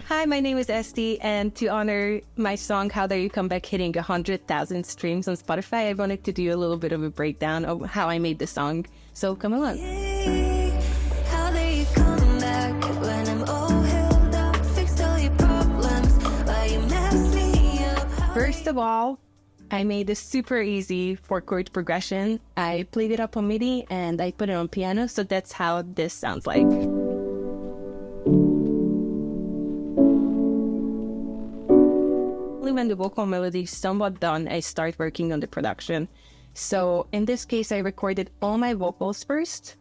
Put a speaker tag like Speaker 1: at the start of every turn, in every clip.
Speaker 1: Hi, my name is Esthy, and to honor my song How Dare You Come Back hitting 100,000 streams on Spotify, I wanted to do a little bit of a breakdown of how I made the song. So come along.
Speaker 2: How dare you come back when I'm all held up, fixed all your problems, why you mess me up.
Speaker 1: First of all, I made this super easy 4-chord progression. I played it up on MIDI and I put it on piano, so that's how this sounds like. When the vocal melody is somewhat done, I start working on the production. So in this case, I recorded all my vocals first.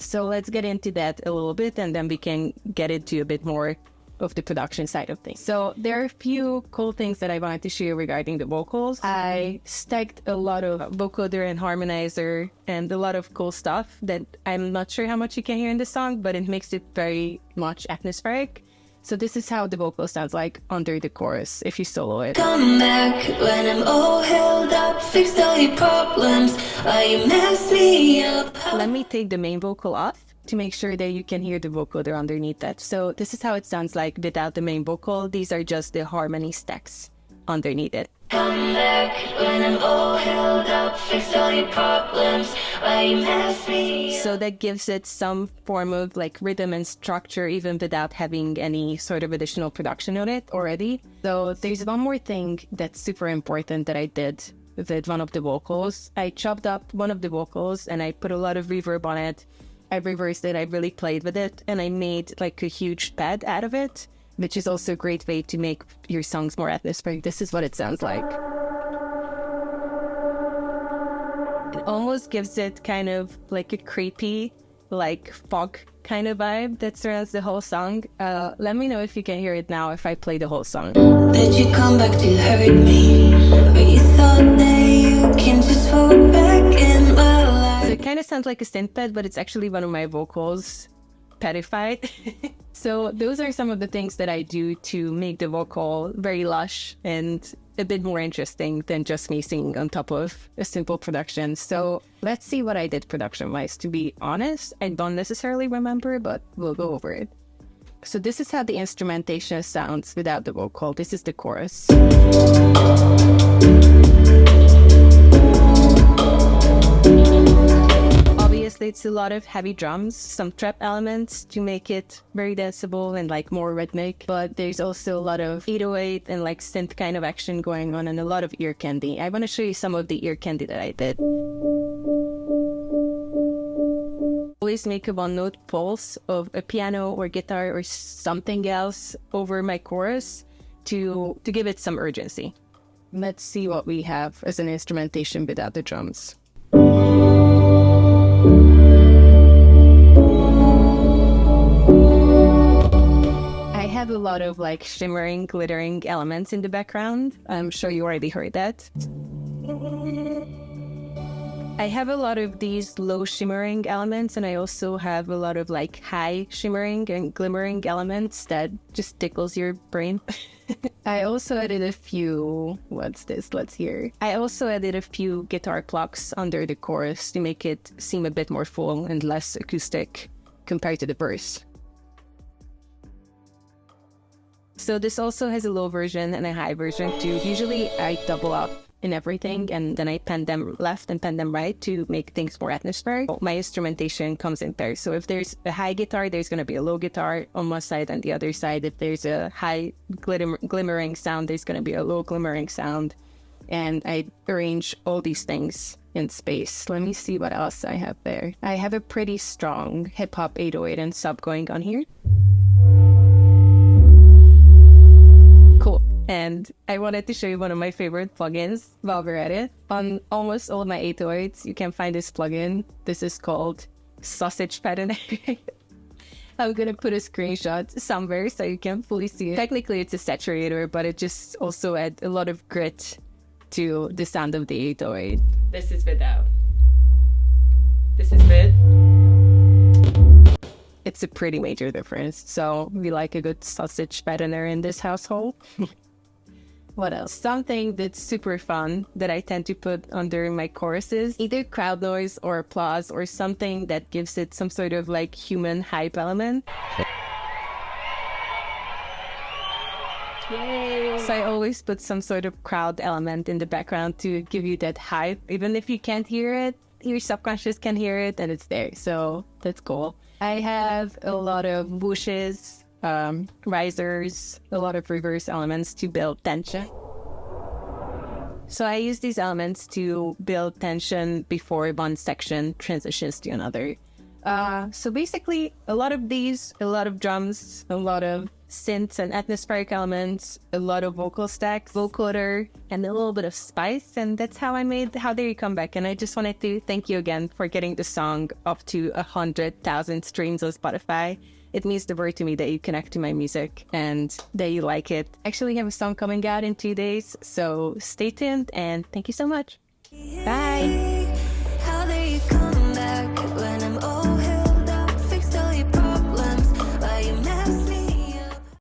Speaker 1: So let's get into that a little bit and then we can get into a bit more of the production side of things. So there are a few cool things that I wanted to share regarding the vocals. I stacked a lot of vocoder and harmonizer and a lot of cool stuff that I'm not sure how much you can hear in the song, but it makes it very much atmospheric. So this is how the vocal sounds like under the chorus if you solo it.
Speaker 2: Come back when I'm all held up, fixed all your problems, why you mess me up.
Speaker 1: Let me take the main vocal off to make sure that you can hear the vocoder underneath that. So this is how it sounds like without the main vocal. These are just the harmony stacks underneath it.
Speaker 2: Come back when I'm all held up, fixed all your problems, why you mess me up.
Speaker 1: So that gives it some form of like rhythm and structure even without having any sort of additional production on it already. So there's one more thing that's super important that I did with one of the vocals. I chopped up one of the vocals and I put a lot of reverb on it. I reversed it, I really played with it, and I made like a huge pad out of it, which is also a great way to make your songs more atmospheric. This is what it sounds like. It almost gives it kind of like a creepy, like fog kind of vibe that surrounds the whole song. Let me know if you can hear it now if I play the whole song.
Speaker 2: Did you come back to hurt me? Or you thought that you can just walk back in my life?
Speaker 1: So it kind of sounds like a synth pad, but it's actually one of my vocals padified. So those are some of the things that I do to make the vocal very lush and a bit more interesting than just me singing on top of a simple production. So let's see what I did production-wise. To be honest, I don't necessarily remember, but we'll go over it. So this is how the instrumentation sounds without the vocal. This is the chorus. Obviously, it's a lot of heavy drums, some trap elements to make it very danceable and like more rhythmic, but there's also a lot of 808 and like synth kind of action going on and a lot of ear candy. I want to show you some of the ear candy that I did. Always make a one-note pulse of a piano or guitar or something else over my chorus to give it some urgency. Let's see what we have as an instrumentation without the drums. I have a lot of like shimmering, glittering elements in the background. I'm sure you already heard that. I have a lot of these low shimmering elements, and I also have a lot of like high shimmering and glimmering elements that just tickles your brain. I also added a few, what's this? Let's hear. I also added a few guitar plucks under the chorus to make it seem a bit more full and less acoustic compared to the verse. So this also has a low version and a high version too. Usually I double up in everything and then I pen them left and pen them right to make things more atmospheric. My instrumentation comes in pairs. So if there's a high guitar, there's going to be a low guitar on one side and the other side. If there's a high glimmering sound, there's going to be a low glimmering sound. And I arrange all these things in space. Let me see what else I have there. I have a pretty strong hip-hop 808 and sub going on here. Cool. And I wanted to show you one of my favorite plugins while we're at it. On almost all of my 808s, you can find this plugin. This is called Sausage Patterner. I'm gonna put a screenshot somewhere so you can fully see it. Technically, it's a saturator, but it just also adds a lot of grit to the sound of the 808. This is without. This is with. It's a pretty major difference. So we like a good sausage patterner in this household. What else? Something that's super fun that I tend to put under my choruses, either crowd noise or applause or something that gives it some sort of like human hype element. Yay! So I always put some sort of crowd element in the background to give you that hype. Even if you can't hear it, your subconscious can hear it and it's there. So that's cool. I have a lot of whooshes, risers, a lot of reverse elements to build tension. So I use these elements to build tension before one section transitions to another. So basically, a lot of these, a lot of drums, a lot of synths and atmospheric elements, a lot of vocal stacks, vocoder, and a little bit of spice. And that's how I made How Dare You Come Back. And I just wanted to thank you again for getting the song up to 100,000 streams on Spotify. It means the world to me that you connect to my music and that you like it. I actually have a song coming out in 2 days, so stay tuned and thank you so much. Bye!